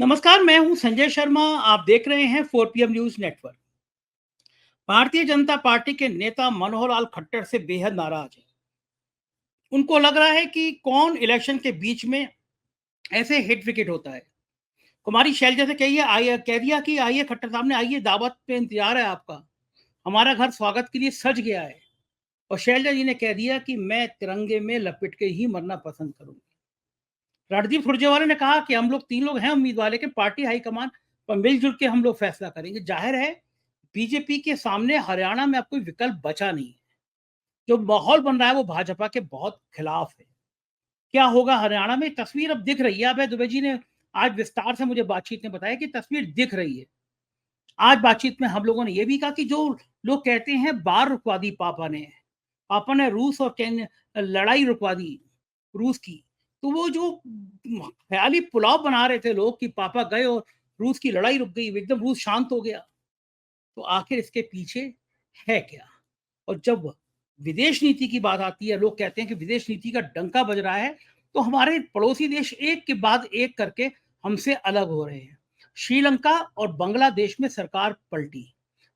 नमस्कार, मैं हूं संजय शर्मा। आप देख रहे हैं 4 PM news network. Bharatiya Janata party के नेता मनोहर लाल खट्टर से बेहद नाराज हैं। उनको लग रहा है कि कौन इलेक्शन के बीच में ऐसे हिट विकेट होता है। कुमारी शैलजा से कहिए, आइए, कह दिया कि आइए खट्टर साहब ने, आइए, दावत पे इंतजार है आपका। हमारा घर स्वागत के लिए सज गया है। और शैलजा जी ने कह दिया कि मैं तिरंगे में लपेट के ही मरना पसंद करूंगी। रणदीप सुरजेवाला ने कहा कि हम लोग 3 लोग हैं उम्मीदवार, लेकिन पार्टी हाईकमान पर मिलजुल के हम लोग फैसला करेंगे। जाहिर है, बीजेपी के सामने हरियाणा में अब कोई विकल्प बचा नहीं है। जो माहौल बन रहा है वो भाजपा के बहुत खिलाफ है। क्या होगा हरियाणा में, तस्वीर अब दिख रही है। अभय दुबे जी ने आज विस्तार से मुझे बातचीत में बताया कि तस्वीर दिख रही है। आज बातचीत में हम लोगों ने यह भी कहा कि जो लोग कहते हैं बार रुकवा दी पापा ने रूस और लड़ाई रुकवा दी रूस की। तो वो जो ख्याली पुलाव बना रहे थे लोग कि पापा गए और रूस की लड़ाई रुक गई, एकदम रूस शांत हो गया, तो आखिर इसके पीछे है क्या? और जब विदेश नीति की बात आती है, लोग कहते हैं कि विदेश नीति का डंका बज रहा है, तो हमारे पड़ोसी देश एक के बाद एक करके हमसे अलग हो रहे हैं। श्रीलंका और बांग्लादेश में सरकार पलटी।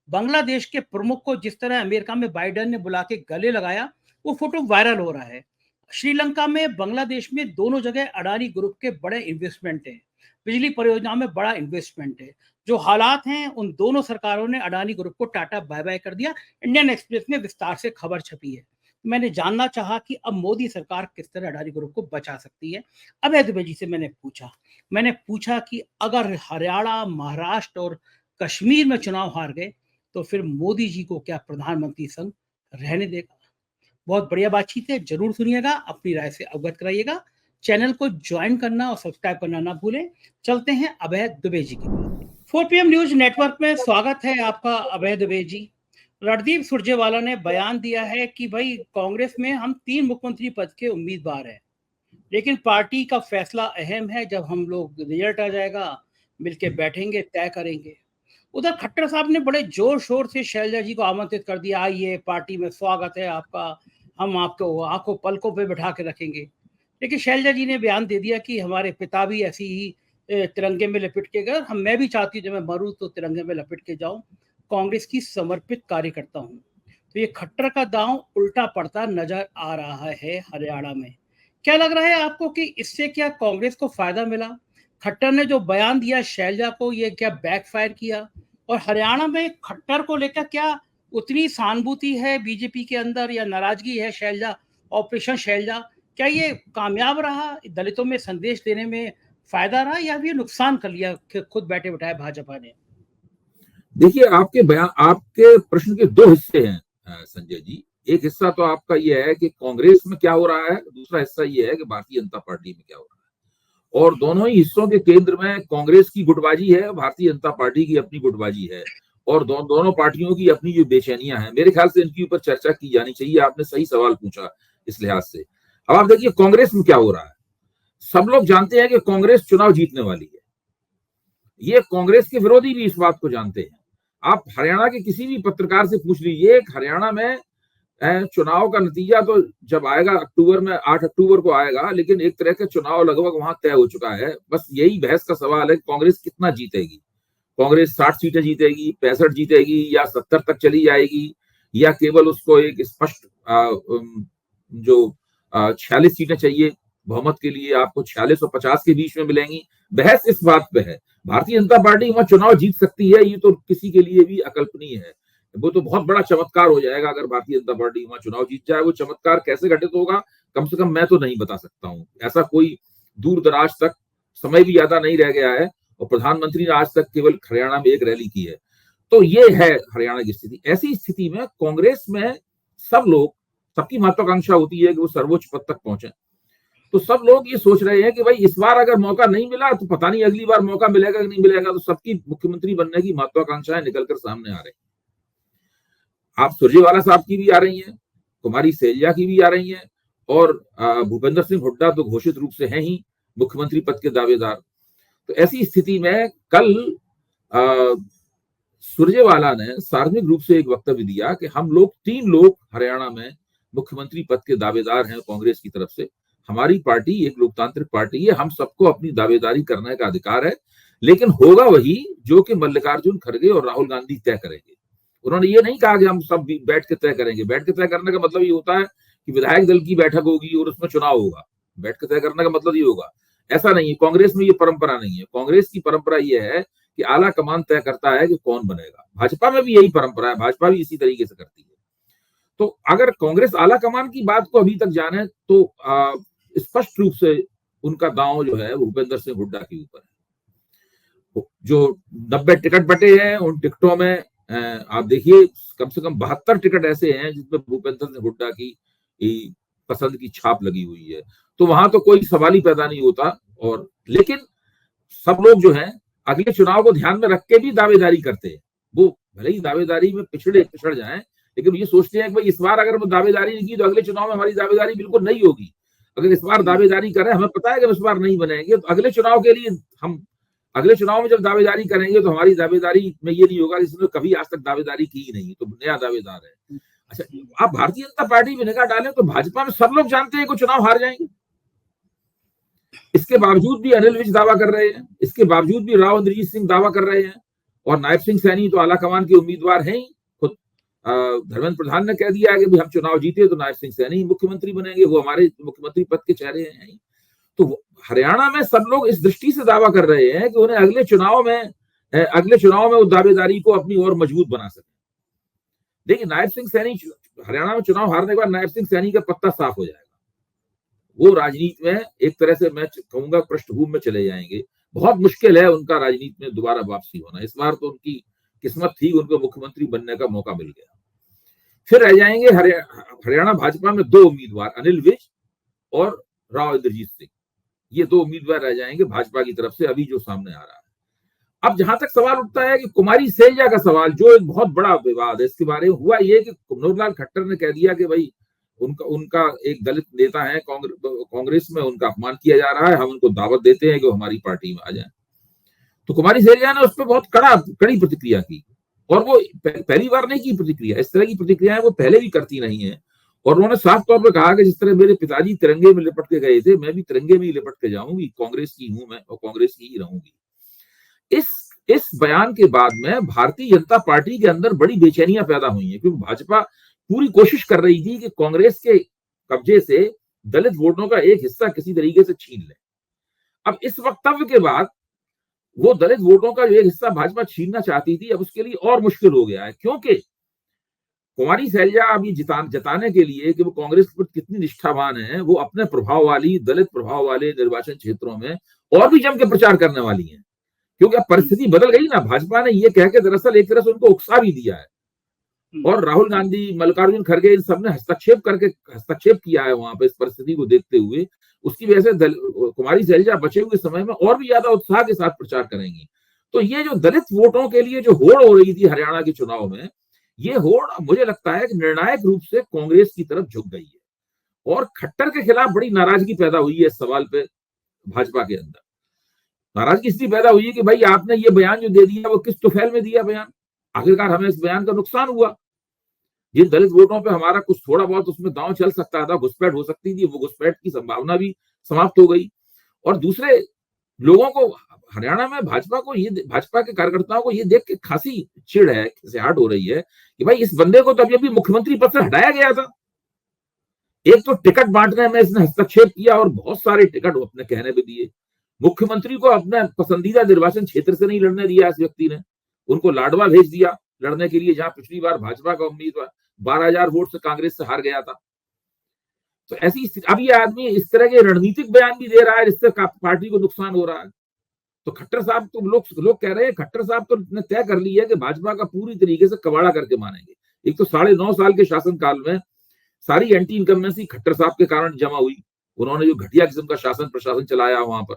बांग्लादेश के प्रमुख को जिस तरह अमेरिका में बाइडेन ने बुला के गले लगाया, वो फोटो वायरल हो रहा है। श्रीलंका में, बांग्लादेश में, दोनों जगह अडानी ग्रुप के बड़े इन्वेस्टमेंट हैं। बिजली परियोजना में बड़ा इन्वेस्टमेंट है। जो हालात हैं, उन दोनों सरकारों ने अडानी ग्रुप को टाटा बाय बाय कर दिया। इंडियन एक्सप्रेस में विस्तार से खबर छपी है। मैंने जानना चाहा कि अब मोदी सरकार किस तरह अडानी ग्रुप को बचा सकती है। अभय दुबे जी से मैंने पूछा कि अगर हरियाणा, महाराष्ट्र और कश्मीर में चुनाव हार गए, तो फिर मोदी जी को क्या प्रधानमंत्री संग रहने देगा? बहुत बढ़िया बातचीत है, जरूर सुनिएगा, अपनी राय से अवगत कराइएगा। चैनल को ज्वाइन करना और सब्सक्राइब करना ना भूलें। चलते हैं अभय दुबे जी के पास। 4 PM न्यूज नेटवर्क में स्वागत है आपका अभय दुबे जी। रणदीप सुरजेवाला ने बयान दिया है कि भाई, कांग्रेस में हम 3 मुख्यमंत्री पद के उम्मीदवार हैं, लेकिन पार्टी का फैसला अहम है। जब हम लोग रिजल्ट आ जाएगा, मिलके बैठेंगे, तय करेंगे। उधर खट्टर साहब ने बड़े जोर शोर से शैलजा जी को आमंत्रित कर दिया, आइए, पार्टी में स्वागत है आपका, हम आपको आंखों पलकों पे बैठा के रखेंगे। लेकिन शैलजा जी ने बयान दे दिया कि हमारे पिता भी ऐसी ही तिरंगे में लपेट के गए। हम, मैं भी चाहती हूँ जब मैं मरूं तो तिरंगे में लपेट के जाऊं। कांग्रेस की समर्पित कार्यकर्ता हूं। तो ये खट्टर का दांव उल्टा पड़ता नजर आ रहा है हरियाणा में। क्या लग रहा है आपको कि इससे क्या कांग्रेस को फायदा मिला? खट्टर ने जो बयान दिया शैलजा को, ये क्या बैकफायर किया? और हरियाणा में खट्टर को लेकर क्या उतनी सहानुभूति है बीजेपी के अंदर, या नाराजगी है? शैलजा, ऑपरेशन शैलजा, क्या ये कामयाब रहा? दलितों में संदेश देने में फायदा रहा, या फिर नुकसान कर लिया खुद बैठे बिठाए भाजपा ने? देखिए, आपके प्रश्न के दो हिस्से हैं संजय जी। एक हिस्सा तो आपका ये है कि कांग्रेस में क्या हो रहा है, दूसरा हिस्सा ये है कि भारतीय जनता पार्टी में क्या हो रहा है। और दोनों ही हिस्सों के केंद्र में कांग्रेस की गुटबाजी है, भारतीय जनता पार्टी की अपनी गुटबाजी है। और दोनों पार्टियों की अपनी जो बेचैनियां हैं, मेरे ख्याल से इनके ऊपर चर्चा की जानी चाहिए। आपने सही सवाल पूछा इस लिहाज से। अब आप देखिए कांग्रेस में क्या हो रहा है। सब लोग जानते हैं कि कांग्रेस चुनाव जीतने वाली है। ये कांग्रेस के विरोधी भी इस बात को जानते हैं। आप हरियाणा के किसी भी पत्रकार से पूछ लीजिए, हरियाणा में चुनाव का नतीजा तो जब आएगा अक्टूबर में, 8 अक्टूबर को आएगा, लेकिन एक तरह का चुनाव लगभग वहां तय हो चुका है। बस यही बहस का सवाल है कि कांग्रेस कितना जीतेगी। कांग्रेस 60 सीटें जीतेगी, 65 जीतेगी, या 70 तक चली जाएगी, या केवल उसको एक स्पष्ट जो 46 सीटें चाहिए बहुमत के लिए, आपको 46 और 50 के बीच में मिलेंगी। बहस इस बात पे है। भारतीय जनता पार्टी वहां चुनाव जीत सकती है, ये तो किसी के लिए भी अकल्पनीय है। वो तो बहुत बड़ा चमत्कार हो जाएगा अगर भारतीय जनता पार्टी वहां चुनाव जीत जाए। वो चमत्कार कैसे घटित होगा, कम से कम मैं तो नहीं बता सकता हूँ। ऐसा कोई दूर दराज तक समय भी ज्यादा नहीं रह गया है, और प्रधानमंत्री ने आज तक केवल हरियाणा में एक रैली की है। तो ये है हरियाणा की स्थिति। ऐसी स्थिति में कांग्रेस में सबकी महत्वाकांक्षा होती है कि वो सर्वोच्च पद तक पहुंचे। तो सब लोग ये सोच रहे हैं कि भाई, इस बार अगर मौका नहीं मिला तो पता नहीं अगली बार मौका मिलेगा कि नहीं मिलेगा। तो सबकी मुख्यमंत्री बनने की महत्वाकांक्षाएं निकलकर सामने आ रही हैं। आप सुरजेवाला साहब की भी आ रही हैं, कुमारी शैलजा की भी आ रही हैं, और भूपेंद्र सिंह हुड्डा तो घोषित रूप से हैं ही मुख्यमंत्री पद के दावेदार। तो ऐसी स्थिति में कल सुरजेवाला ने सार्वजनिक रूप से एक वक्तव्य दिया कि हम लोग 3 लोग हरियाणा में मुख्यमंत्री पद के दावेदार हैं कांग्रेस की तरफ से। हमारी पार्टी एक लोकतांत्रिक पार्टी है, हम सबको अपनी दावेदारी करने का अधिकार है। लेकिन होगा वही जो कि मल्लिकार्जुन खड़गे और राहुल गांधी तय करेंगे। उन्होंने ये नहीं कहा कि हम सब बैठ के तय करेंगे। बैठ के तय करने का मतलब ये होता है कि विधायक दल की बैठक होगी और उसमें चुनाव होगा। बैठ के तय करने का मतलब ये होगा, ऐसा नहीं है। कांग्रेस में ये परंपरा नहीं है। कांग्रेस की परंपरा ये है कि आला कमान तय करता है कि कौन बनेगा। भाजपा में भी यही परंपरा है, भाजपा भी इसी तरीके से करती है। तो अगर कांग्रेस आला कमान की बात को अभी तक जाने तो स्पष्ट रूप से उनका दांव जो है वो भूपेंद्र सिंह हुड्डा के ऊपर है। जो 90 टिकट बटे हैं, उन टिकटों में आप देखिए कम से कम 72 टिकट ऐसे हैं जिसमें भूपेंद्र सिंह हुड्डा की पसंद की छाप लगी हुई है। तो वहां तो कोई सवाल ही पैदा नहीं होता। और लेकिन सब लोग जो हैं अगले चुनाव को ध्यान में रख के भी दावेदारी करते हैं। वो भले ही दावेदारी में पिछड़ जाएं, लेकिन ये सोचते हैं कि भाई इस बार अगर हम दावेदारी नहीं की तो अगले चुनाव में हमारी दावेदारी बिल्कुल नहीं होगी। अगर इस बार दावेदारी करें, हमें पता है कि इस बार नहीं बनेंगे, तो अगले चुनाव के लिए हम अगले चुनाव में जब दावेदारी करेंगे तो हमारी दावेदारी में ये नहीं होगा इसने कभी आज तक दावेदारी की ही नहीं, तो नया दावेदार है। अच्छा, आप भारतीय जनता पार्टी में निगाह डालें तो भाजपा में सब लोग जानते हैं कि चुनाव हार जाएंगे। इसके बावजूद भी अनिल विज दावा कर रहे हैं, इसके बावजूद भी राव इंद्रजीत सिंह दावा कर रहे हैं, और नायब सिंह सैनी तो आलाकमान के उम्मीदवार हैं ही। खुद धर्मेंद्र प्रधान ने कह दिया है कि भी हम चुनाव जीते तो नायब सिंह सैनी मुख्यमंत्री बनेंगे, वो हमारे मुख्यमंत्री पद के चेहरे हैं। तो हरियाणा में सब लोग इस दृष्टि से दावा कर रहे हैं कि उन्हें अगले चुनाव में वो दावेदारी को अपनी ओर मजबूत बना सके। देखिए, नायब सिंह सैनी हरियाणा में चुनाव हारने के बाद नायब सिंह सैनी का पत्ता साफ हो जाएगा। वो राजनीति में एक तरह से मैं कहूंगा पृष्ठभूमि में चले जाएंगे। बहुत मुश्किल है उनका राजनीति में दोबारा वापसी होना। इस बार तो उनकी किस्मत थी, उनको मुख्यमंत्री बनने का मौका मिल गया। फिर रह जाएंगे हरियाणा भाजपा में 2 उम्मीदवार, अनिल विज और राव इंद्रजीत सिंह। ये 2 उम्मीदवार रह जाएंगे भाजपा की तरफ से अभी जो सामने आ रहा है। अब जहां तक सवाल उठता है कि कुमारी सैलजा का सवाल, जो एक बहुत बड़ा विवाद है, इसके बारे में हुआ ये कि मनोहर लाल खट्टर ने कह दिया कि भाई उनका एक दलित नेता है, कांग्रेस में उनका अपमान किया जा रहा है, हम उनको दावत देते हैं कि वो हमारी पार्टी में आ जाए। तो कुमारी सैलजा ने उस पर बहुत कड़ी प्रतिक्रिया की, और वो पहली बार नहीं की प्रतिक्रिया। इस तरह की प्रतिक्रियाएं वो पहले भी करती नहीं है। और उन्होंने साफ तौर पर कहा कि जिस तरह मेरे पिताजी तिरंगे में लिपट के गए थे, मैं भी तिरंगे में ही लिपट के जाऊंगी, कांग्रेस की हूं मैं और कांग्रेस की ही रहूंगी। इस बयान के बाद में भारतीय जनता पार्टी के अंदर बड़ी बेचैनियां पैदा हुई हैं, क्योंकि भाजपा पूरी कोशिश कर रही थी कि कांग्रेस के कब्जे से दलित वोटों का एक हिस्सा किसी तरीके से छीन ले। अब इस वक्तव्य के बाद वो दलित वोटों का जो एक हिस्सा भाजपा छीनना चाहती थी, अब उसके लिए और मुश्किल हो गया है, क्योंकि कुमारी सैलजा अभी जताने के लिए कि वो कांग्रेस पर कितनी निष्ठावान है, वो अपने प्रभाव वाली दलित प्रभाव वाले निर्वाचन क्षेत्रों में और भी जम के प्रचार करने वाली है। क्योंकि अब परिस्थिति बदल गई ना। भाजपा ने ये कह के दरअसल एक तरह से उनको उकसा भी दिया है, और राहुल गांधी, मल्लिकार्जुन खड़गे, इन सब ने हस्तक्षेप किया है वहां पर इस परिस्थिति को देखते हुए। उसकी वजह से कुमारी सैलजा बचे हुए समय में और भी ज्यादा उत्साह के साथ प्रचार करेंगी। तो ये जो दलित वोटों के लिए जो होड़ हो रही थी हरियाणा के चुनाव में, ये होड़ मुझे लगता है कि निर्णायक रूप से कांग्रेस की तरफ झुक गई है, और खट्टर के खिलाफ बड़ी नाराजगी पैदा हुई है इस सवाल पे भाजपा के अंदर। नाराजगी इसलिए पैदा हुई है कि भाई आपने ये बयान जो दे दिया वो किस तुफैल में दिया बयान, आखिरकार हमें इस बयान का नुकसान हुआ। जिन दलित वोटों पे हमारा कुछ थोड़ा बहुत उसमें दांव चल सकता था, घुसपैठ हो सकती थी, वो घुसपैठ की संभावना भी समाप्त हो गई। और दूसरे लोगों को हरियाणा में भाजपा के कार्यकर्ताओं को ये देख के खासी चिढ़ है, खिसियाहट हो रही है कि भाई इस बंदे को तो अभी अभी मुख्यमंत्री पद से हटाया गया था। एक तो टिकट बांटने में इसने हस्तक्षेप किया और बहुत सारे टिकट अपने कहने पे दिए। मुख्यमंत्री को अपने पसंदीदा निर्वाचन क्षेत्र से नहीं लड़ने दिया इस व्यक्ति ने, उनको लाडवा भेज दिया लड़ने के लिए, जहां पिछली बार भाजपा का उम्मीदवार 12,000 वोट से कांग्रेस से हार गया था। तो ऐसी अब ये आदमी इस तरह के रणनीतिक बयान भी दे रहा है जिससे पार्टी को नुकसान हो रहा है। तो खट्टर साहब तो लोग कह रहे हैं, खट्टर साहब तो ने तय कर लिया है कि भाजपा का पूरी तरीके से कबाड़ा करके मानेंगे। एक तो 9.5 साल के शासनकाल में सारी एंटी इनकम्बेंसी खट्टर साहब के कारण जमा हुई। उन्होंने जो घटिया किस्म का शासन प्रशासन चलाया वहां पर,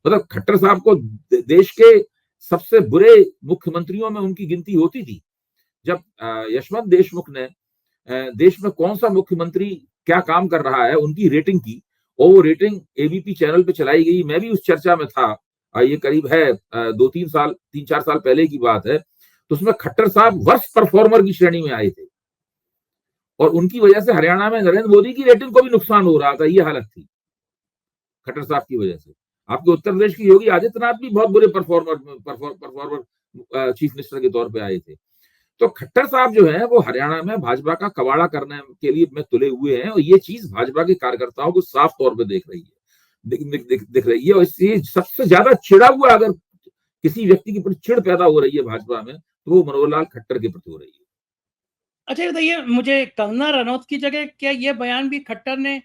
मतलब खट्टर साहब को देश के सबसे बुरे मुख्यमंत्रियों में उनकी गिनती होती थी। जब यशवंत देशमुख ने देश में कौन सा मुख्यमंत्री क्या काम कर रहा है उनकी रेटिंग की, और वो रेटिंग एबीपी चैनल पे चलाई गई, मैं भी उस चर्चा में था, ये करीब है 3-4 साल पहले की बात है। तो उसमें खट्टर साहब वर्स्ट परफॉर्मर की श्रेणी में आए थे, और उनकी वजह से हरियाणा में नरेंद्र मोदी की रेटिंग को भी नुकसान हो रहा था। ये हालत थी खट्टर साहब की वजह से। आपके उत्तर प्रदेश की योगी आदित्यनाथ भी बहुत बुरे परफॉर्मर चीफ मिनिस्टर के तौर पे आए थे। तो खट्टर साहब जो है वो हरियाणा में भाजपा का कबाड़ा करने के लिए में तुले हुए हैं, और ये चीज भाजपा के कार्यकर्ताओं को साफ तौर पे देख रही है, दिख रही है। और इससे सबसे ज्यादा चिड़ा हुआ अगर किसी व्यक्ति के प्रति चिड़ पैदा हो रही है भाजपा में, तो वो मनोहर लाल खट्टर के प्रति हो रही है। अच्छा बताइए मुझे, कंगना रनौत की जगह क्या ये बयान भी खट्टर ने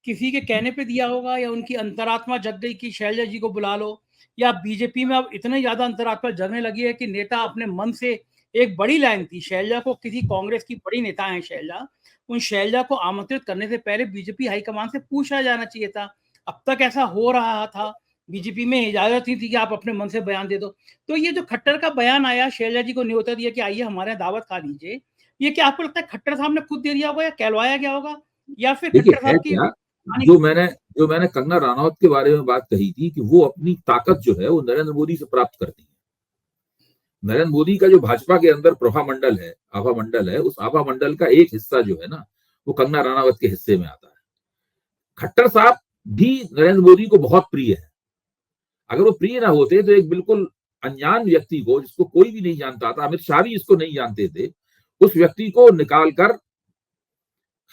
किसी के कहने पे दिया होगा, या उनकी अंतरात्मा जग गई कि शैलजा जी को बुला लो, या बीजेपी में अब इतने ज्यादा अंतरात्मा जगने लगी है कि नेता अपने मन से, एक बड़ी लाइन थी शैलजा को, किसी कांग्रेस की बड़ी नेता है शैलजा, उन शैलजा को आमंत्रित करने से पहले बीजेपी हाईकमान से पूछा जाना चाहिए था। अब तक ऐसा हो रहा था, बीजेपी में इजाजत ही थी कि आप अपने मन से बयान दे दो। तो ये जो खट्टर का बयान आया, शैलजा जी को न्योता दिया कि आइए हमारे यहाँ दावत खा लीजिए, ये क्या आपको लगता है खट्टर साहब ने खुद दे दिया होगा, या कहलवाया गया होगा, या फिर देखिए खट्टर है साहब की क्या, जो मैंने कंगना रनौत के बारे में बात कही थी कि वो अपनी ताकत जो है वो नरेंद्र मोदी से प्राप्त करती है। नरेंद्र मोदी का जो भाजपा के अंदर प्रभा मंडल है, आभा मंडल है, उस आभा मंडल का एक हिस्सा जो है ना, वो कंगना रनावत के हिस्से में आता है। खट्टर साहब भी नरेंद्र मोदी को बहुत प्रिय है। अगर वो प्रिय ना होते तो एक बिल्कुल अनजान व्यक्ति को, जिसको कोई भी नहीं जानता था, अमित शाह भी इसको नहीं जानते थे, उस व्यक्ति को निकालकर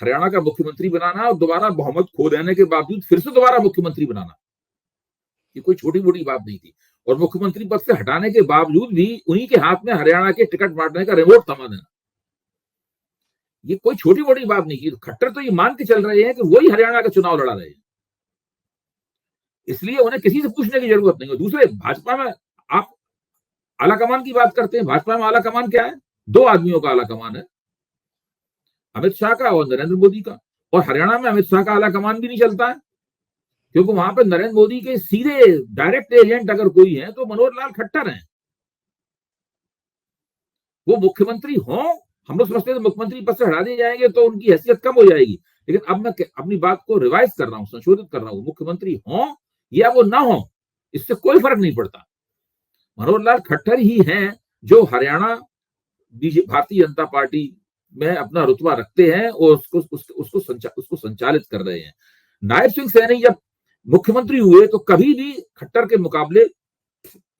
हरियाणा का मुख्यमंत्री बनाना और दोबारा बहुमत खो देने के बावजूद फिर से दोबारा मुख्यमंत्री बनाना, ये कोई छोटी मोटी बात नहीं थी। और मुख्यमंत्री पद से हटाने के बावजूद भी उन्हीं के हाथ में हरियाणा के टिकट बांटने का रिमोट थमा देना, ये कोई छोटी मोटी बात नहीं की। खट्टर तो ये मान के चल रहे हैं कि वही हरियाणा का चुनाव लड़ा रहे हैं, इसलिए उन्हें किसी से पूछने की जरूरत नहीं है। दूसरे, भाजपा में आप आलाकमान की बात करते हैं, भाजपा में आलाकमान क्या है? दो आदमियों का आलाकमान है, अमित शाह का और नरेंद्र मोदी का। और हरियाणा में अमित शाह का आलाकमान भी नहीं चलता है, क्योंकि वहां पर नरेंद्र मोदी के सीधे डायरेक्ट एजेंट अगर कोई है तो मनोहर लाल खट्टर हैं। वो मुख्यमंत्री हो, हम लोग समझते हैं मुख्यमंत्री पद से हटा दिए जाएंगे तो उनकी हैसियत कम हो जाएगी, लेकिन अब मैं अपनी बात को रिवाइज कर रहा हूं, संशोधित कर रहा हूं। मुख्यमंत्री हो या वो ना हो, इससे कोई फर्क नहीं पड़ता। मनोहर लाल खट्टर ही हैं जो हरियाणा भारतीय जनता पार्टी में अपना रुतबा रखते हैं और उसको संचालित कर रहे हैं। नायब सिंह सैनी जब मुख्यमंत्री हुए तो कभी भी खट्टर के मुकाबले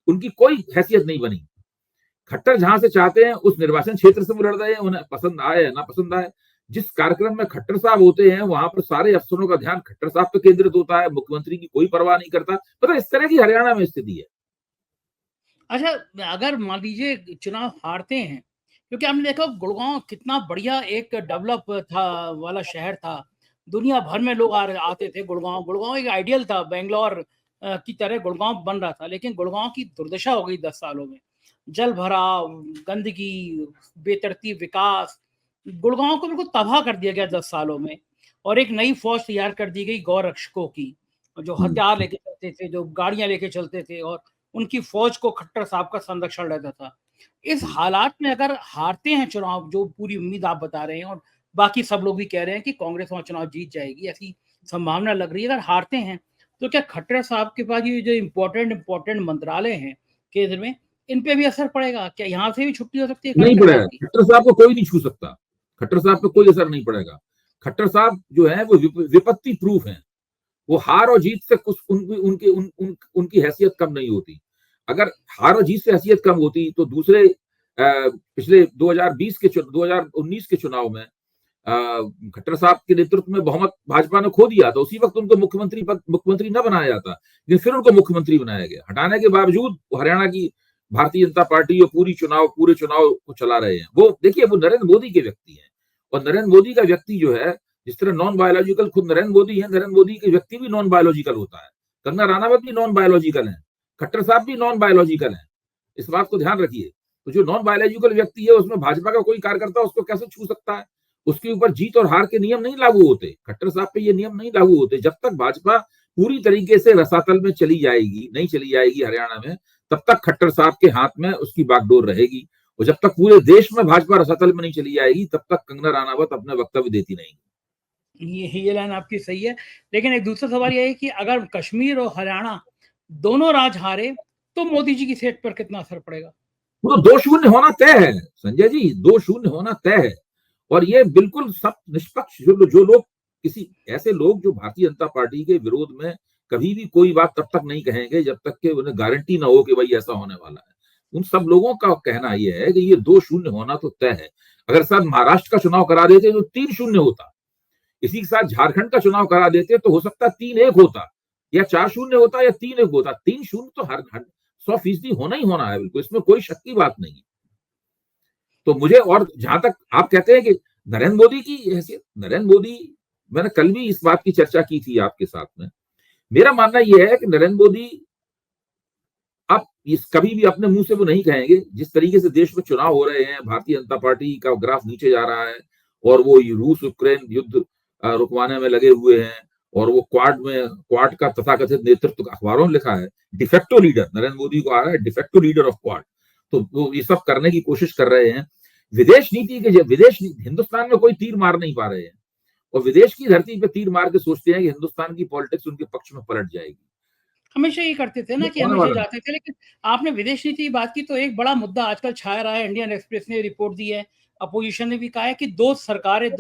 उनकी कोई हैसियत नहीं बनी। खट्टर जहां से चाहते हैं उस निर्वाचन क्षेत्र से वो लड़ रहे हैं, उन्हें पसंद आए या ना पसंद आए। जिस कार्यक्रम में खट्टर साहब होते हैं वहां पर सारे अफसरों का ध्यान खट्टर साहब पे केंद्रित होता है, मुख्यमंत्री की कोई परवाह नहीं करता। पता, इस तरह की हरियाणा में स्थिति है। अच्छा, अगर मान लीजिए चुनाव हारते हैं, क्योंकि हमने देखा गुड़गांव कितना बढ़िया एक डेवलप था वाला शहर था, दुनिया भर में लोग आते थे गुड़गांव। गुड़गांव एक आइडियल था, बेंगलोर की तरह गुड़गांव बन रहा था, लेकिन गुड़गांव की दुर्दशा हो गई 10 सालों में। जल भराव, गंदगी, बेतरतीब विकास, गुड़गांव को बिल्कुल तबाह कर दिया गया 10 सालों में। और एक नई फौज तैयार कर दी गई गौ रक्षकों की, जो हथियार लेके चलते थे, जो गाड़ियां लेके चलते थे, और उनकी फौज को खट्टर साहब का संरक्षण रहता था। इस हालात में अगर हारते हैं चुनाव, जो पूरी उम्मीद आप बता रहे हैं और बाकी सब लोग भी कह रहे हैं कि कांग्रेस वहां चुनाव जीत जाएगी, ऐसी संभावना लग रही है, अगर हारते हैं तो क्या खट्टर साहब के पास ये जो इम्पोर्टेंट मंत्रालय हैं केंद्र में, इन पे भी असर पड़ेगा? क्या यहाँ से भी छुट्टी हो सकती है नहीं खट्टर पड़ेगा, साहब की? खट्टर साहब को कोई नहीं छू सकता, खट्टर साहब पे कोई असर नहीं पड़ेगा। खट्टर साहब जो है वो विपत्ति प्रूफ है, वो हार और जीत से कुछ उनकी हैसियत कम नहीं होती। अगर हार और जीत से हैसियत कम होती तो दूसरे पिछले 2019 के चुनाव में खट्टर साहब के नेतृत्व में बहुमत भाजपा ने खो दिया, तो उसी वक्त उनको मुख्यमंत्री न बनाया जाता, लेकिन फिर उनको मुख्यमंत्री बनाया गया। हटाने के बावजूद हरियाणा की भारतीय जनता पार्टी और पूरे चुनाव को चला रहे हैं। वो देखिए, वो नरेंद्र मोदी के व्यक्ति हैं, और नरेंद्र मोदी का व्यक्ति जो है, जिस तरह नॉन बायोलॉजिकल खुद नरेंद्र मोदी है, नरेंद्र मोदी के व्यक्ति भी नॉन बायोलॉजिकल होता है। कंगना रनावत भी नॉन बायोलॉजिकल है, खट्टर साहब भी नॉन बायोलॉजिकल है, इस बात को ध्यान रखिए। तो जो नॉन बायोलॉजिकल व्यक्ति है, उसमें भाजपा का कोई कार्यकर्ता उसको कैसे छू सकता है? उसके ऊपर जीत और हार के नियम नहीं लागू होते, खट्टर साहब पे ये नियम नहीं लागू होते। जब तक भाजपा पूरी तरीके से रसातल में नहीं चली जाएगी हरियाणा में, तब तक खट्टर साहब के हाथ में उसकी बागडोर रहेगी। और जब तक पूरे देश में भाजपा रसातल में नहीं चली जाएगी, तब तक कंगना रनावत अपने वक्तव्य देती नहीं। ये लाइन आपकी सही है, लेकिन एक दूसरा सवाल यह है कि अगर कश्मीर और हरियाणा दोनों राज्य हारे तो मोदी जी की सेहत पर कितना असर पड़ेगा? वो तो 2-0 होना तय है संजय जी, 2-0 होना तय है। और ये बिल्कुल सब निष्पक्ष जो लोग, किसी ऐसे लोग जो भारतीय जनता पार्टी के विरोध में कभी भी कोई बात तब तक नहीं कहेंगे जब तक कि उन्हें गारंटी ना हो कि भाई ऐसा होने वाला है। उन सब लोगों का कहना यह है कि ये 2-0 होना तो तय है। अगर साथ महाराष्ट्र का चुनाव करा देते तो 3-0 होता, इसी के साथ झारखंड का चुनाव करा देते तो हो सकता 3-1 होता, या 4-0 होता, या 3-1 होता। 3-0 तो हर 100% होना ही होना है, बिल्कुल, इसमें कोई शक की बात नहीं। तो मुझे, और जहां तक आप कहते हैं कि नरेंद्र मोदी की हैसियत, नरेंद्र मोदी, मैंने कल भी इस बात की चर्चा की थी आपके साथ में। मेरा मानना यह है कि नरेंद्र मोदी अब इस कभी भी अपने मुंह से वो नहीं कहेंगे, जिस तरीके से देश में चुनाव हो रहे हैं, भारतीय जनता पार्टी का ग्राफ नीचे जा रहा है, और वो रूस यूक्रेन युद्ध रुकवाने में लगे हुए हैं, और वो क्वाड का तथाकथित नेतृत्व अखबारों में लिखा है, डिफेक्टो लीडर नरेंद्र मोदी को आ रहा है, डिफेक्टो लीडर ऑफ क्वाड। तो वो ये सब करने की कोशिश कर रहे हैं। विदेश नीति हिंदुस्तान में कोई तीर मार नहीं पा रहे हैं, और विदेश की धरती पे तीर मार के सोचते हैं कि हिंदुस्तान की पॉलिटिक्स उनके पक्ष में पलट जाएगी। हमेशा ये करते थे ना कि हमेशा जाते थे, लेकिन आपने विदेश नीति की बात की तो एक बड़ा मुद्दा आजकल छाया रहा है। इंडियन एक्सप्रेस ने रिपोर्ट दी है, अपोजिशन ने भी कहा है कि दो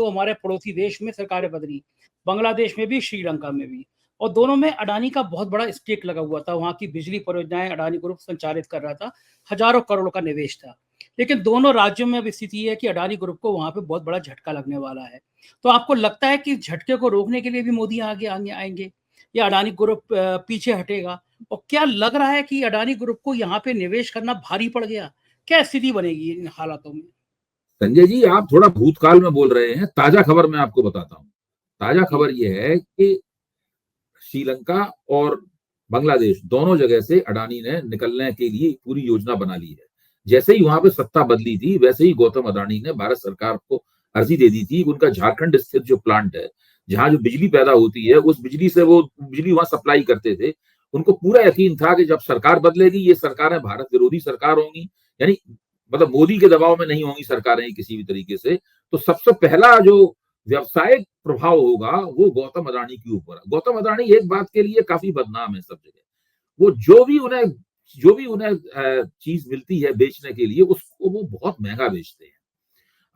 हमारे पड़ोसी देश में सरकारें बदली, बांग्लादेश में भी, श्रीलंका में भी, और दोनों में अडानी का बहुत बड़ा स्टेक लगा हुआ था। वहां की बिजली परियोजनाएं अडानी ग्रुप संचालित कर रहा था, हजारों करोड़ का निवेश था। लेकिन दोनों राज्यों में अब स्थिति है कि अडानी ग्रुप को वहां पे बहुत बड़ा झटका लगने वाला है। तो आपको लगता है कि झटके को रोकने के लिए भी मोदी आगे आगे आएंगे, या अडानी ग्रुप पीछे हटेगा? और क्या लग रहा है कि अडानी ग्रुप को यहाँ पे निवेश करना भारी पड़ गया? क्या स्थिति बनेगी इन हालातों में? संजय जी, आप थोड़ा भूतकाल में बोल रहे हैं। ताजा खबर मैं आपको बताता हूँ। ताजा खबर यह है कि श्रीलंका और बांग्लादेश दोनों जगह से अडानी ने निकलने के लिए पूरी योजना बना ली है। जैसे ही वहां पे सत्ता बदली थी, वैसे ही गौतम अडानी ने भारत सरकार को अर्जी दे दी थी। उनका झारखंड स्थित जो प्लांट है, जहां जो बिजली पैदा होती है, उस बिजली से वो बिजली वहां सप्लाई करते थे। उनको पूरा यकीन था कि जब सरकार बदलेगी, ये सरकारें भारत विरोधी सरकार होंगी, यानी मतलब मोदी के दबाव में नहीं होंगी सरकारें किसी भी तरीके से। तो सबसे पहला जो व्यवसायिक प्रभाव होगा वो गौतम अडानी के ऊपर। गौतम अडानी एक बात के लिए काफी बदनाम है सब जगह, वो जो भी उन्हें चीज मिलती है बेचने के लिए, उसको वो बहुत महंगा बेचते हैं।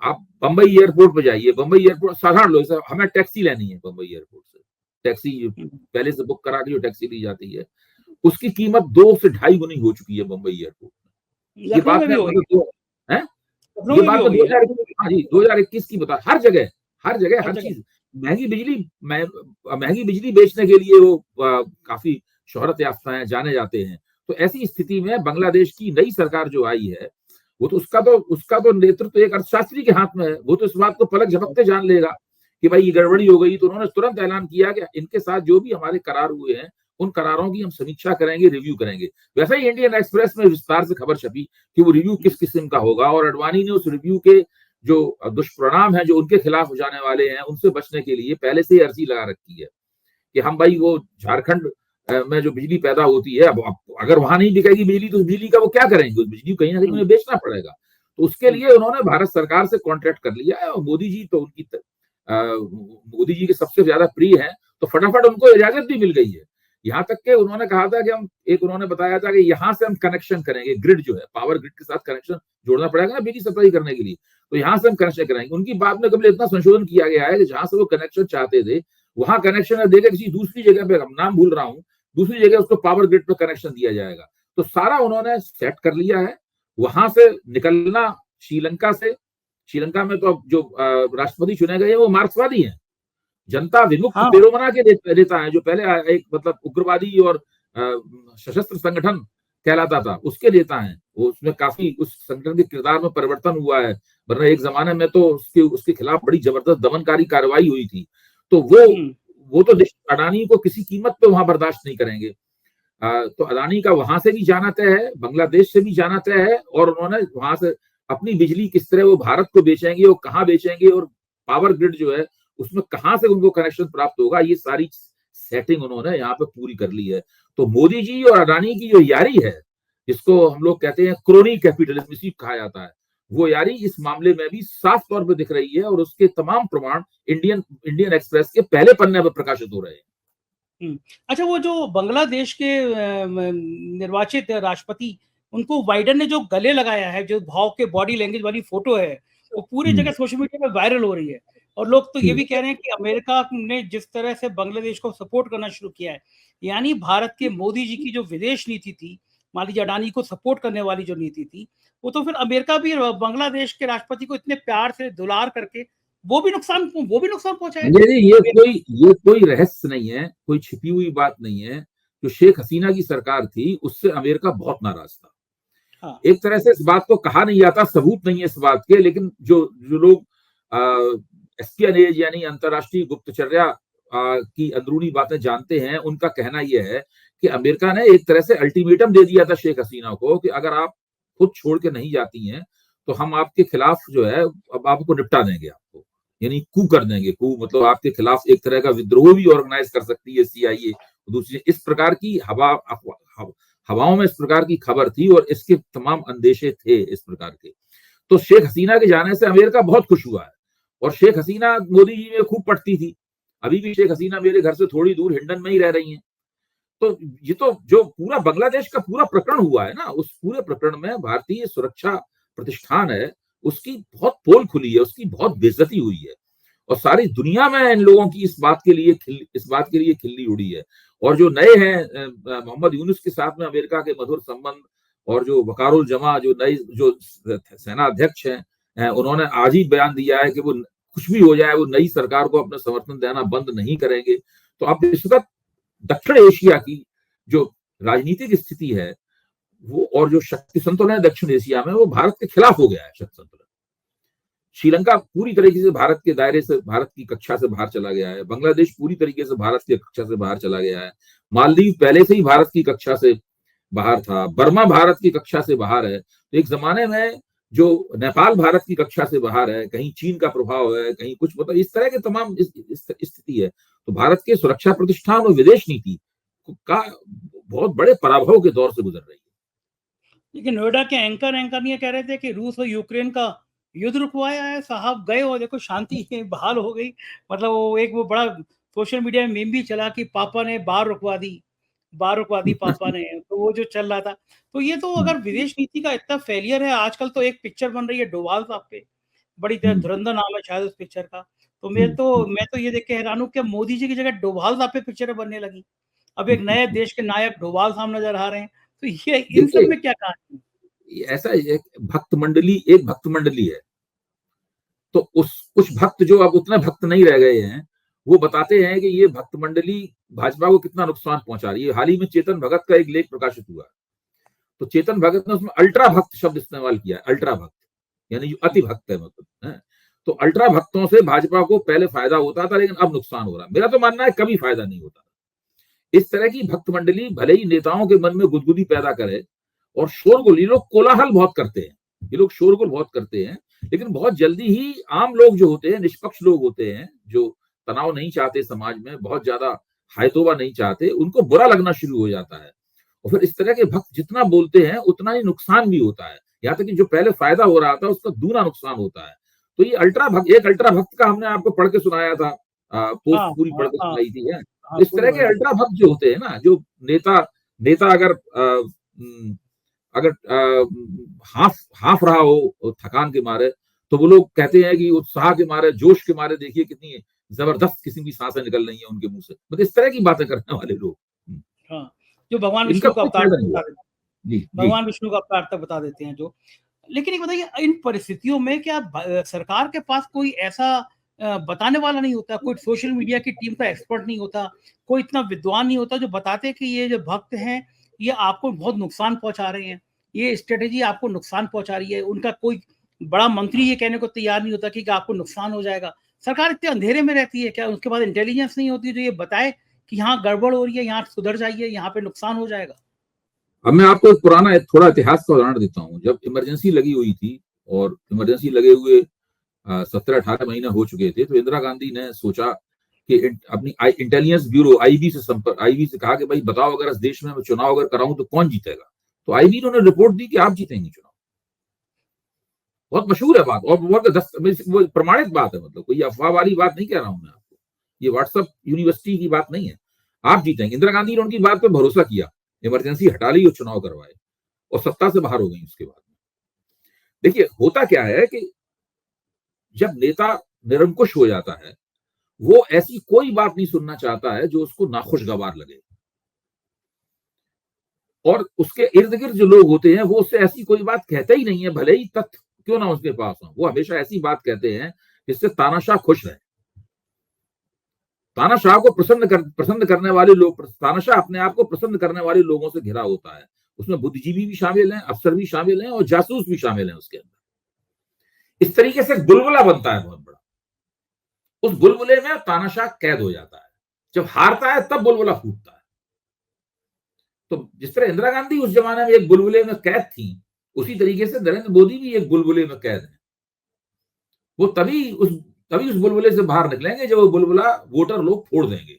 आप बंबई एयरपोर्ट पे जाइए, बंबई एयरपोर्ट साधारण लोग, हमें टैक्सी लेनी है बंबई एयरपोर्ट से, टैक्सी पहले से बुक करा के जो टैक्सी ली जाती है, उसकी कीमत 2 से 2.5 गुनी हो चुकी है बंबई एयरपोर्ट में। ये बात मैं ये बात मैं 2021 की बता, हर जगह हर चीज महंगी बिजली बेचने के लिए वो काफी शोहरत याफ्ता है, जाने जाते हैं। तो ऐसी स्थिति में बांग्लादेश की नई सरकार जो आई है, वो तो उसका तो नेतृत्व एक अर्थशास्त्री के हाथ में है। वो तो इस बात को पलक झपकते जान लेगा कि भाई ये गड़बड़ी हो गई। तो उन्होंने तुरंत ऐलान किया कि इनके साथ जो भी हमारे करार हुए हैं, उन करारों की हम समीक्षा करेंगे, रिव्यू करेंगे। वैसे ही इंडियन एक्सप्रेस में विस्तार से खबर छपी कि वो रिव्यू किस किस्म का होगा, और अडवाणी ने उस रिव्यू के जो दुष्परिणाम है जो उनके खिलाफ हो जाने वाले हैं, उनसे बचने के लिए पहले से ही अर्जी लगा रखी है कि हम भाई वो झारखंड में जो बिजली पैदा होती है, अब अगर वहां नहीं बिकेगी बिजली तो उस बिजली का वो क्या करेंगे? उस बिजली को कहीं ना कहीं उन्हें बेचना पड़ेगा। तो उसके लिए उन्होंने भारत सरकार से कॉन्ट्रैक्ट कर लिया है, और मोदी जी तो मोदी जी के सबसे ज्यादा प्रिय है, तो फटाफट उनको इजाजत भी मिल गई है। यहाँ तक के उन्होंने कहा था कि उन्होंने बताया था कि यहाँ से हम कनेक्शन करेंगे, ग्रिड जो है, पावर ग्रिड के साथ कनेक्शन जोड़ना पड़ेगा ना बिजली सप्लाई करने के लिए, तो यहाँ से हम कनेक्शन कराएंगे। उनकी बात में कभी इतना संशोधन किया गया है कि जहां से वो कनेक्शन चाहते थे, वहां कनेक्शन देकर किसी दूसरी जगह पे, हम नाम भूल रहा हूँ, दूसरी जगह उसको पावर ग्रिड पे कनेक्शन दिया जाएगा। तो सारा उन्होंने सेट कर लिया है। वहां से निकलना श्रीलंका में तो जो राष्ट्रपति चुने गए हैं वो मार्क्सवादी हैं, जनता विमुक्त पेरोमना के नेता है, जो पहले एक मतलब उग्रवादी और सशस्त्र संगठन कहलाता था, उसके नेता हैं वो। उसमें काफी उस संगठन के किरदार में परिवर्तन हुआ है, वरना एक जमाने में तो उसके खिलाफ बड़ी जबरदस्त दमनकारी कार्रवाई हुई थी। तो वो तो अडानी को किसी कीमत पे वहां बर्दाश्त नहीं करेंगे। तो अडानी का वहां से भी जाना तय है, बांग्लादेश से भी जाना तय है, और उन्होंने वहां से अपनी बिजली किस तरह वो भारत को बेचेंगे और कहाँ बेचेंगे, और पावर ग्रिड जो है उसमें कहां से उनको कनेक्शन प्राप्त होगा, ये सारी सेटिंग उन्होंने यहाँ पे पूरी कर ली है। तो मोदी जी और अडानी की जो यारी है, जिसको हम लोग कहते हैं क्रोनी कैपिटलिज्म इसी कहा जाता है, वो यारी इस मामले में भी साफ तौर पर दिख रही है, और उसके तमाम प्रमाण इंडियन एक्सप्रेस के पहले पन्ने पर प्रकाशित हो रहे हैं। अच्छा, वो जो बांग्लादेश के निर्वाचित राष्ट्रपति, उनको बाइडेन ने जो गले लगाया है, जो भाव के बॉडी लैंग्वेज वाली फोटो है, वो पूरी जगह सोशल मीडिया में वायरल हो रही है, और लोग तो ये भी कह रहे हैं कि अमेरिका ने जिस तरह से बांग्लादेश को सपोर्ट करना शुरू किया है, यानी भारत के मोदी जी की जो विदेश नीति थी, मान लीजिए अडानी को सपोर्ट करने वाली जो नीति थी, वो तो फिर अमेरिका भी बांग्लादेश के राष्ट्रपति को इतने प्यार से दुलार करके वो भी नुकसान पहुंचाएगा। ये कोई रहस्य नहीं है, कोई छिपी हुई बात नहीं है। जो शेख हसीना की सरकार थी उससे अमेरिका बहुत नाराज था। हाँ। एक तरह से इस बात को कहा नहीं जाता, सबूत नहीं है इस बात के, लेकिन जो जो लोग एस्पियनेज यानी अंतरराष्ट्रीय गुप्तचर्या की अंदरूनी बातें जानते हैं, उनका कहना यह है कि अमेरिका ने एक तरह से अल्टीमेटम दे दिया था शेख हसीना को कि अगर आप खुद छोड़ के नहीं जाती हैं तो हम आपके खिलाफ जो है अब आपको निपटा देंगे, आपको यानी कू कर देंगे। कू मतलब आपके खिलाफ एक तरह का विद्रोह भी ऑर्गेनाइज कर सकती है CIA। दूसरी इस प्रकार की हवाओं में इस प्रकार की खबर थी और इसके तमाम अंदेशे थे इस प्रकार के। तो शेख हसीना के जाने से अमेरिका बहुत खुश हुआ है और शेख हसीना मोदी जी में खूब पटती थी। अभी भी शेख हसीना मेरे घर से थोड़ी दूर हिंडन में ही रह रही हैं। तो ये तो जो पूरा बांग्लादेश का पूरा प्रकरण हुआ है ना, उस पूरे प्रकरण में भारतीय सुरक्षा प्रतिष्ठान है उसकी बहुत पोल खुली है, उसकी बहुत बेइज्जती हुई है और सारी दुनिया में इन लोगों की इस बात के लिए खिल्ली उड़ी है। और जो नए हैं मोहम्मद यूनुस के साथ में अमेरिका के मधुर संबंध, और जो वकारुल जमा जो नई जो सेना अध्यक्ष हैं उन्होंने आज ही बयान दिया है कि वो कुछ भी हो जाए वो नई सरकार को अपना समर्थन देना बंद नहीं करेंगे। तो अब इस वक्त दक्षिण एशिया की जो राजनीतिक स्थिति है वो और जो शक्ति संतुलन है दक्षिण एशिया में वो भारत के खिलाफ हो गया है। शक्ति संतुलन श्रीलंका पूरी तरीके से भारत के दायरे से, भारत की कक्षा से बाहर चला गया है। बांग्लादेश पूरी तरीके से भारत की कक्षा से बाहर चला गया है। मालदीव पहले से ही भारत की कक्षा से बाहर था। बर्मा भारत की कक्षा से बाहर है। तो एक जमाने में जो नेपाल भारत की कक्षा से बाहर है, कहीं चीन का प्रभाव है, कहीं कुछ मतलब इस तरह के तमाम स्थिति है। तो भारत के सुरक्षा प्रतिष्ठान और विदेश नीति का बहुत बड़े पराभव के दौर से गुजर रही है। लेकिन नोएडा के एंकर ये कह रहे थे कि रूस और यूक्रेन का युद्ध रुकवाया है साहब, गए हो देखो शांति बहाल हो गई। मतलब वो बड़ा सोशल मीडिया में मीम भी चला कि पापा ने बाढ़ रुकवा दी पापा ने, तो वो जो चल रहा था। तो ये तो अगर विदेश नीति का इतना फेलियर है, आजकल तो एक पिक्चर बन रही है डोभाल साहब पे, बड़ी धुरंधर नाम है शायद उस पिक्चर का। तो मैं तो ये देख के हैरान हूँ कि मोदी जी की जगह डोभाल साहब पे पिक्चरें बनने लगी। अब एक नए देश के नायक डोभाल साहब नजर आ रहे हैं। तो ये इन सब में क्या कहानी है? ऐसा एक भक्त मंडली है। तो कुछ भक्त जो अब उतना भक्त नहीं रह गए हैं वो बताते हैं कि ये भक्त मंडली भाजपा को कितना नुकसान पहुंचा रही है। हाल ही में चेतन भगत का एक लेख प्रकाशित हुआ, तो चेतन भगत ने उसमें अल्ट्रा भक्त शब्द इस्तेमाल किया। अल्ट्रा भक्त यानी जो अति भक्त है मतलब है। तो अल्ट्रा भक्तों से भाजपा को पहले फायदा होता था लेकिन अब नुकसान हो रहा है। मेरा तो मानना है कभी फायदा नहीं होता। इस तरह की भक्त मंडली भले ही नेताओं के मन में गुदगुदी पैदा करे और शोरगुल, ये लोग कोलाहल बहुत करते हैं, ये लोग शोरगुल बहुत करते हैं, लेकिन बहुत जल्दी ही आम लोग जो होते हैं, निष्पक्ष लोग होते हैं, जो तनाव नहीं चाहते समाज में, बहुत ज्यादा हायतोबा नहीं चाहते, उनको बुरा लगना शुरू हो जाता है और फिर इस तरह के भक्त जितना बोलते हैं उतना ही नुकसान भी होता है। यहाँ तक कि जो पहले फायदा हो रहा था उसका दूना नुकसान होता है। तो ये एक अल्ट्रा भक्त का हमने आपको पढ़ के सुनाया था, पोस्ट पूरी पढ़ के सुनाई थी है। इस तरह के अल्ट्रा भक्त जो होते हैं ना, जो नेता अगर हाफ रहा हो थकान के मारे, तो वो लोग कहते हैं कि उत्साह के मारे, जोश के मारे देखिए कितनी जबरदस्त किस्म की सांसें निकल रही हैं उनके मुंह से। मतलब इस तरह की बातें करने वाले लोग, हाँ, जो भगवान विष्णु का अवतार तक बता देते हैं जो। लेकिन एक बताइए, इन परिस्थितियों में क्या सरकार के पास कोई ऐसा बताने वाला नहीं होता, कोई सोशल मीडिया की टीम का एक्सपर्ट नहीं होता, कोई इतना विद्वान नहीं होता जो बताते कि ये जो भक्त हैं ये आपको बहुत नुकसान पहुंचा रहे हैं, ये स्ट्रेटेजी आपको नुकसान पहुंचा रही है। उनका कोई बड़ा मंत्री ये कहने को तैयार नहीं होता कि आपको नुकसान हो जाएगा। सरकार इतने अंधेरे में रहती है क्या? उसके बाद इंटेलिजेंस नहीं होती जो ये बताए कि यहाँ गड़बड़ हो रही है, यहाँ सुधर जाइए, यहाँ पे नुकसान हो जाएगा। अब मैं आपको एक पुराना थोड़ा इतिहास का उदाहरण देता हूँ। जब इमरजेंसी लगी हुई थी और इमरजेंसी लगे हुए 17-18 महीने हो चुके थे, तो इंदिरा गांधी ने सोचा कि अपनी इंटेलिजेंस ब्यूरो IB से कहा कि भाई बताओ, अगर इस देश में मैं चुनाव अगर कराऊं तो कौन जीतेगा। तो IB ने रिपोर्ट दी कि आप जीतेंगे चुनाव। बहुत मशहूर है बात और बहुत प्रमाणित बात है, मतलब कोई अफवाह वाली बात नहीं कह रहा हूं मैं आपको, ये व्हाट्सएप यूनिवर्सिटी की बात नहीं है। आप जीतेंगे। इंदिरा गांधी ने उनकी बात पर भरोसा किया, इमरजेंसी हटा ली और चुनाव करवाए और सत्ता से बाहर हो गई उसके बाद। देखिए होता क्या है कि जब नेता निरंकुश हो जाता है, वो ऐसी कोई बात नहीं सुनना चाहता है जो उसको नाखुशगवार लगे। और उसके इर्द गिर्द जो लोग होते हैं वो उससे ऐसी कोई बात कहते ही नहीं है, भले ही तथ्य क्यों ना उसके पास हो, वो हमेशा ऐसी बात कहते हैं जिससे तानाशाह खुश रहे। तानाशाह को प्रसन्न करने वाले लोग, तानाशाह अपने आप को प्रसन्न करने वाले लोगों से घिरा होता है। उसमें बुद्धिजीवी भी शामिल हैं, अफसर भी शामिल हैं और जासूस भी शामिल हैं उसके अंदर। इस तरीके से बुलबुला बनता है बहुत बड़ा। उस बुलबुले में तानाशाह कैद हो जाता है। जब हारता है तब बुलबुला फूटता है। तो जिस तरह इंदिरा गांधी उस जमाने में एक बुलबुले में कैद थी, उसी तरीके से नरेंद्र मोदी भी एक बुलबुले में कैद है। वो तभी उस बुलबुले से बाहर निकलेंगे जब वो बुलबुला वोटर लोग फोड़ देंगे।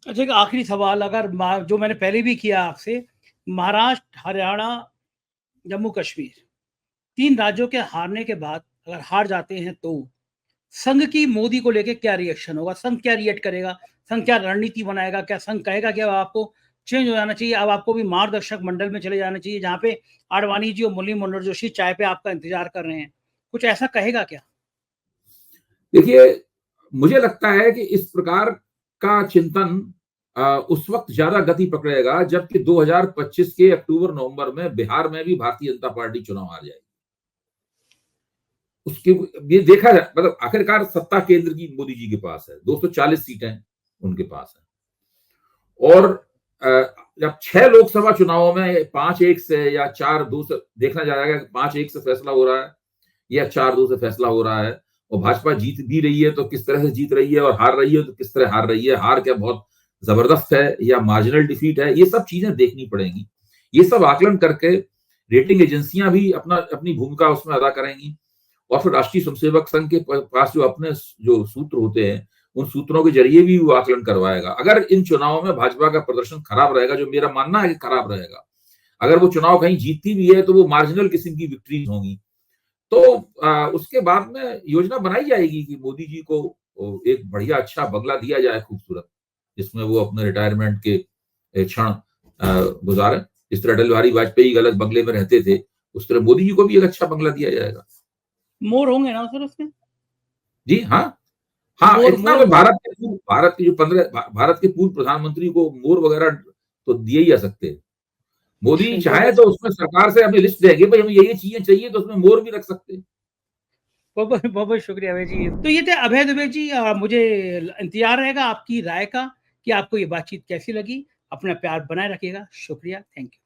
अच्छा, एक आखिरी सवाल, अगर जो मैंने पहले भी किया आपसे, महाराष्ट्र, हरियाणा, जम्मू कश्मीर, 3 राज्यों के हारने के बाद अगर हार जाते हैं तो संघ की मोदी को लेके क्या रिएक्शन होगा? संघ क्या रिएक्ट करेगा? संघ क्या रणनीति बनाएगा? क्या संघ कहेगा कि अब आपको चेंज हो जाना चाहिए, अब आपको भी मार्गदर्शक मंडल में चले जाना चाहिए, जहाँ पे आडवाणी जी और मुरली मनोहर जोशी चाय पे आपका इंतजार कर रहे हैं? कुछ ऐसा कहेगा क्या? देखिए, मुझे लगता है कि इस प्रकार का चिंतन उस वक्त ज्यादा गति पकड़ेगा जबकि 2025 के अक्टूबर-नवंबर में बिहार में भी भारतीय जनता पार्टी चुनाव हार जाएगी। उसके ये देखा जाए, मतलब आखिरकार सत्ता केंद्र की मोदी जी के पास है, 240 सीटें उनके पास है। और जब 6 लोकसभा चुनावों में 5-1 से या 4-2 से देखना जाएगा कि 5-1 से फैसला हो रहा है या 4-2 से फैसला हो रहा है। और भाजपा जीत भी रही है तो किस तरह से जीत रही है, और हार रही है तो किस तरह हार रही है, हार क्या बहुत जबरदस्त है या मार्जिनल डिफीट है, ये सब चीजें देखनी पड़ेंगी। ये सब आकलन करके रेटिंग एजेंसियां भी अपनी भूमिका उसमें अदा करेंगी। और फिर राष्ट्रीय स्वयंसेवक संघ के पास जो अपने जो सूत्र होते हैं, उन सूत्रों के जरिए भी वो आकलन करवाएगा। अगर इन चुनावों में भाजपा का प्रदर्शन खराब रहेगा, जो मेरा मानना है कि खराब रहेगा, अगर वो चुनाव कहीं जीतती भी है तो वो मार्जिनल किस्म की विक्ट्रीज होंगी, तो उसके बाद में योजना बनाई जाएगी कि मोदी जी को एक बढ़िया अच्छा बंगला दिया जाए खूबसूरत, जिसमें वो अपने रिटायरमेंट के क्षण गुजारें। जिस तरह अटल बिहारी वाजपेयी अलग बंगले में रहते थे, उस तरह मोदी जी को भी एक अच्छा बंगला दिया जाएगा। मोर होंगे ना सर उसमें? जी हाँ, हाँ, इतना तो मोर भारत के जो 15 भारत के पूर्व प्रधानमंत्री को मोर वगैरह तो दिए ही जा सकते हैं। मोदी चाहे तो उसमें सरकार से अपनी लिस्ट देंगे, भाई हमें ये चीजें चाहिए, तो उसमें मोर भी रख सकते हैं। बहुत बहुत शुक्रिया अभय जी। तो ये थे अभय दुबे जी। मुझे इंतजार रहेगा आपकी राय का कि आपको ये बातचीत कैसी लगी। अपना प्यार बनाए रखिएगा। शुक्रिया, थैंक यू।